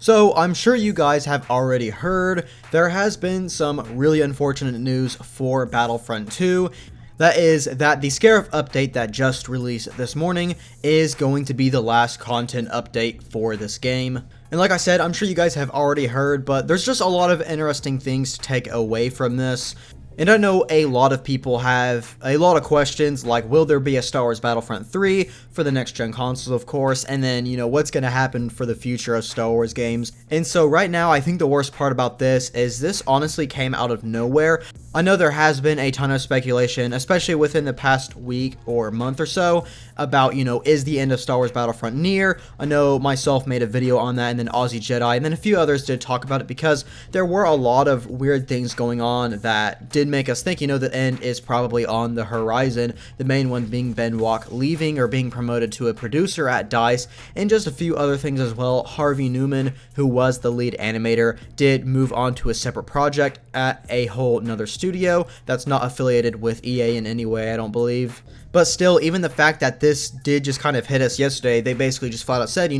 So I'm sure you guys have already heard, there has been some really unfortunate news for Battlefront 2. That is that the Scarif update that just released this morning is going to be the last content update for this game. And like I said, I'm sure you guys have already heard, but there's just a lot of interesting things to take away from this. And I know a lot of people have a lot of questions, like will there be a Star Wars Battlefront 3 for the next gen consoles, of course, and then, what's going to happen for the future of Star Wars games. And so right now, I think the worst part about this is this honestly came out of nowhere. I know there has been a ton of speculation, especially within the past week or month or so, about, is the end of Star Wars Battlefront near? I know myself made a video on that, and then Aussie Jedi, and then a few others did talk about it because there were a lot of weird things going on that did make us think, the end is probably on the horizon. The main one being Ben Walk leaving or being promoted to a producer at DICE, and just a few other things as well. Harvey Newman, who was the lead animator, did move on to a separate project at a whole nother studio that's not affiliated with EA in any way, I don't believe. But still, even the fact that this did just kind of hit us yesterday, they basically just flat out said,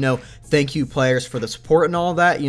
thank you players for the support and all that.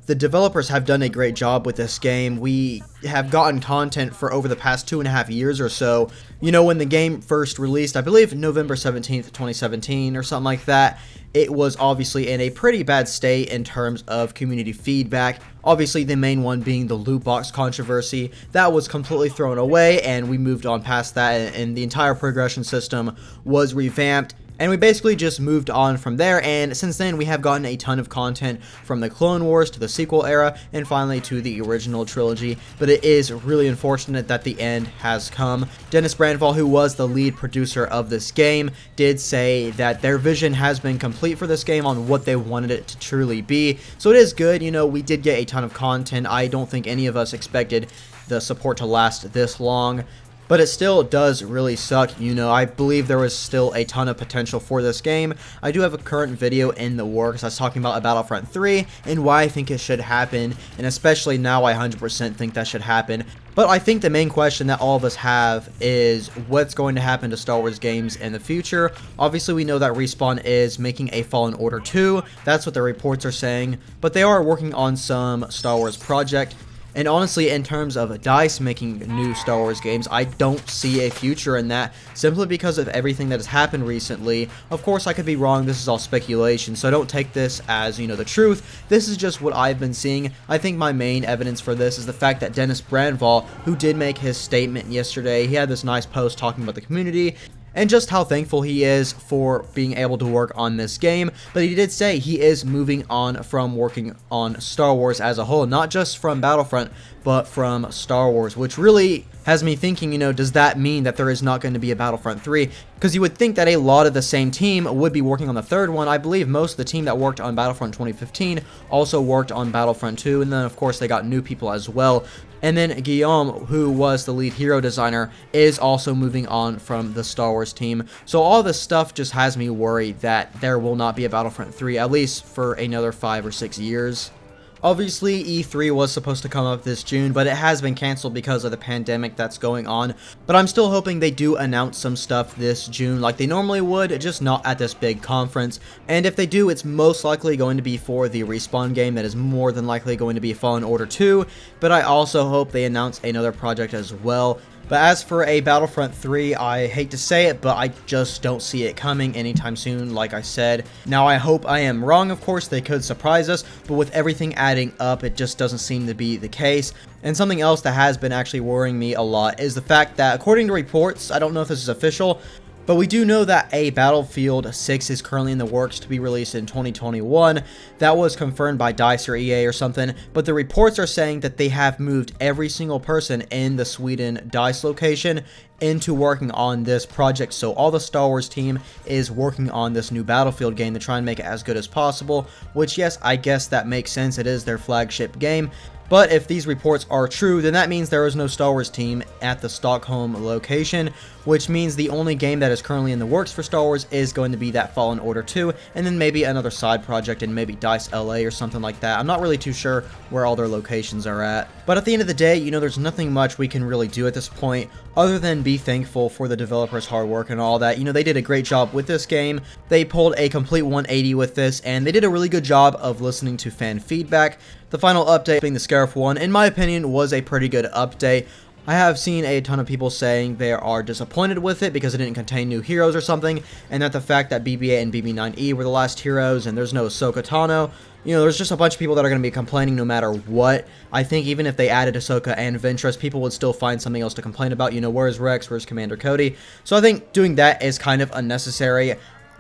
The developers have done a great job with this game. We have gotten content for over the past 2.5 years or so. When the game first released, I believe November 17th, 2017 or something like that, it was obviously in a pretty bad state in terms of community feedback. Obviously, the main one being the loot box controversy. That was completely thrown away, and we moved on past that, and the entire progression system was revamped. And we basically just moved on from there, and since then we have gotten a ton of content from the Clone Wars to the sequel era, and finally to the original trilogy. But it is really unfortunate that the end has come. Dennis Brandval, who was the lead producer of this game, did say that their vision has been complete for this game on what they wanted it to truly be. So it is good, we did get a ton of content. I don't think any of us expected the support to last this long. But it still does really suck, I believe there was still a ton of potential for this game. I do have a current video in the works. I was talking about Battlefront 3 and why I think it should happen, and especially now I 100% think that should happen. But I think the main question that all of us have is what's going to happen to Star Wars games in the future. Obviously, we know that Respawn is making a Fallen Order 2. That's what the reports are saying. But they are working on some Star Wars project. And honestly, in terms of DICE making new Star Wars games, I don't see a future in that, simply because of everything that has happened recently. Of course, I could be wrong. This is all speculation, so don't take this as, the truth. This is just what I've been seeing. I think my main evidence for this is the fact that Dennis Brandval, who did make his statement yesterday, he had this nice post talking about the community and just how thankful he is for being able to work on this game. But he did say he is moving on from working on Star Wars as a whole, not just from Battlefront, but from Star Wars, which really has me thinking, does that mean that there is not going to be a Battlefront 3? Because you would think that a lot of the same team would be working on the third one. I believe most of the team that worked on Battlefront 2015 also worked on Battlefront 2, and then of course they got new people as well. And then Guillaume, who was the lead hero designer, is also moving on from the Star Wars team. So all this stuff just has me worried that there will not be a Battlefront 3, at least for another 5 or 6 years. Obviously, E3 was supposed to come up this June, but it has been canceled because of the pandemic that's going on. But I'm still hoping they do announce some stuff this June like they normally would, just not at this big conference. And if they do, it's most likely going to be for the Respawn game that is more than likely going to be Fallen Order 2. But I also hope they announce another project as well. But as for a Battlefront 3, I hate to say it, but I just don't see it coming anytime soon, like I said. Now, I hope I am wrong, of course, they could surprise us, but with everything adding up, it just doesn't seem to be the case. And something else that has been actually worrying me a lot is the fact that, according to reports, I don't know if this is official, but we do know that a Battlefield 6 is currently in the works to be released in 2021. That was confirmed by DICE or EA or something, but the reports are saying that they have moved every single person in the Sweden DICE location into working on this project. So all the Star Wars team is working on this new Battlefield game to try and make it as good as possible, which, yes, I guess that makes sense. It is their flagship game. But if these reports are true, then that means there is no Star Wars team at the Stockholm location, which means the only game that is currently in the works for Star Wars is going to be that Fallen Order 2, and then maybe another side project in maybe DICE LA or something like that. I'm not really too sure where all their locations are at. But at the end of the day, there's nothing much we can really do at this point other than be thankful for the developers' hard work and all that. You know, they did a great job with this game. They pulled a complete 180 with this, and they did a really good job of listening to fan feedback. The final update, being the Scarif one, in my opinion, was a pretty good update. I have seen a ton of people saying they are disappointed with it because it didn't contain new heroes or something, and that the fact that BB-8 and BB-9E were the last heroes and there's no Ahsoka Tano, you know, there's just a bunch of people that are going to be complaining no matter what. I think even if they added Ahsoka and Ventress, people would still find something else to complain about. You know, where's Rex, where's Commander Cody? So I think doing that is kind of unnecessary.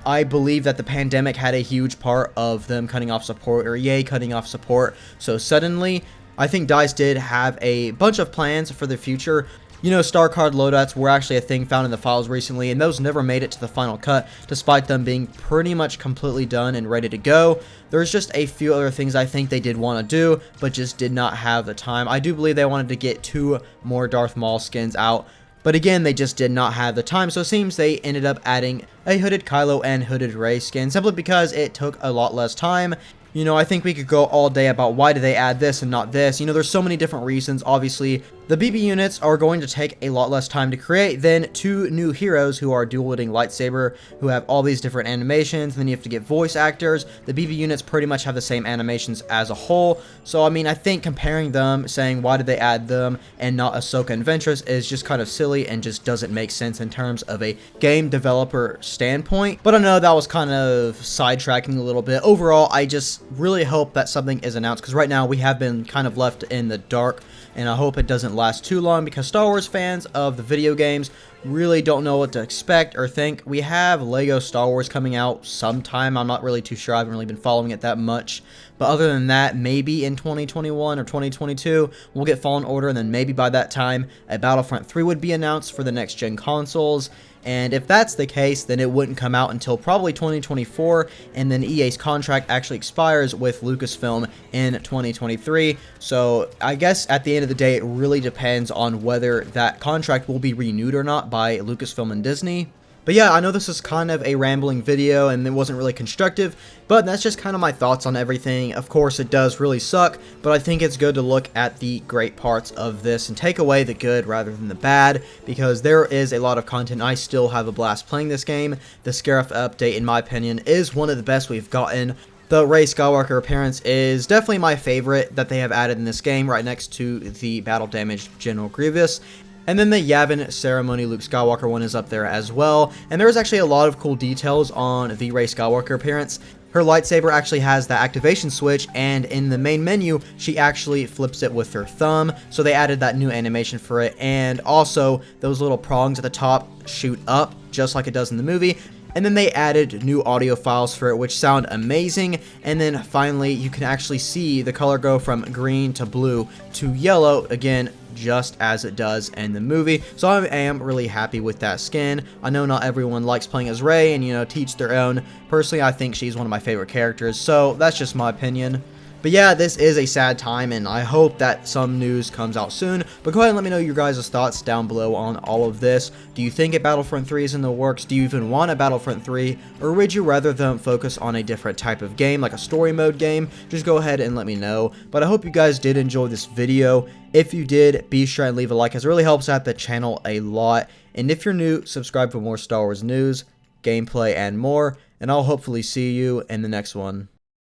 I believe that the pandemic had a huge part of them cutting off support, or EA cutting off support so suddenly. I think DICE did have a bunch of plans for the future. You know, star card loadouts were actually a thing found in the files recently, and those never made it to the final cut, despite them being pretty much completely done and ready to go. There's just a few other things I think they did want to do, but just did not have the time. I do believe they wanted to get 2 more Darth Maul skins out, but again, they just did not have the time, so it seems they ended up adding a hooded Kylo and hooded Rey skin, simply because it took a lot less time. You know, I think we could go all day about why did they add this and not this. You know, there's so many different reasons. Obviously, the BB units are going to take a lot less time to create than 2 new heroes who are dual-wielding lightsaber, who have all these different animations, and then you have to get voice actors. The BB units pretty much have the same animations as a whole. So, I mean, I think comparing them, saying why did they add them and not Ahsoka and Ventress is just kind of silly and just doesn't make sense in terms of a game developer standpoint. But I know that was kind of sidetracking a little bit. Overall, I just really hope that something is announced, because right now we have been kind of left in the dark, and I hope it doesn't last too long, because Star Wars fans of the video games really don't know what to expect or think. We have Lego Star Wars coming out sometime. I'm not really too sure. I haven't really been following it that much. But other than that, maybe in 2021 or 2022, we'll get Fallen Order, and then maybe by that time, a Battlefront 3 would be announced for the next-gen consoles. And if that's the case, then it wouldn't come out until probably 2024, and then EA's contract actually expires with Lucasfilm in 2023. So I guess at the end of the day, it really depends on whether that contract will be renewed or not by Lucasfilm and Disney. But yeah, I know this is kind of a rambling video and it wasn't really constructive, but that's just kind of my thoughts on everything. Of course, it does really suck, but I think it's good to look at the great parts of this and take away the good rather than the bad, because there is a lot of content. I still have a blast playing this game. The Scarif update, in my opinion, is one of the best we've gotten. The Rey Skywalker appearance is definitely my favorite that they have added in this game, right next to the battle-damaged General Grievous. And then the Yavin Ceremony Luke Skywalker one is up there as well. And there's actually a lot of cool details on the Rey Skywalker appearance. Her lightsaber actually has the activation switch, and in the main menu, she actually flips it with her thumb. So they added that new animation for it. And also, those little prongs at the top shoot up, just like it does in the movie. And then they added new audio files for it, which sound amazing. And then finally, you can actually see the color go from green to blue to yellow, again, just as it does in the movie. So I am really happy with that skin. I know not everyone likes playing as Rey, and, you know, to each their own. Personally, I think she's one of my favorite characters, so that's just my opinion. But yeah, this is a sad time, and I hope that some news comes out soon. But go ahead and let me know your guys' thoughts down below on all of this. Do you think a Battlefront 3 is in the works? Do you even want a Battlefront 3? Or would you rather them focus on a different type of game, like a story mode game? Just go ahead and let me know. But I hope you guys did enjoy this video. If you did, be sure and leave a like, as it really helps out the channel a lot. And if you're new, subscribe for more Star Wars news, gameplay, and more. And I'll hopefully see you in the next one.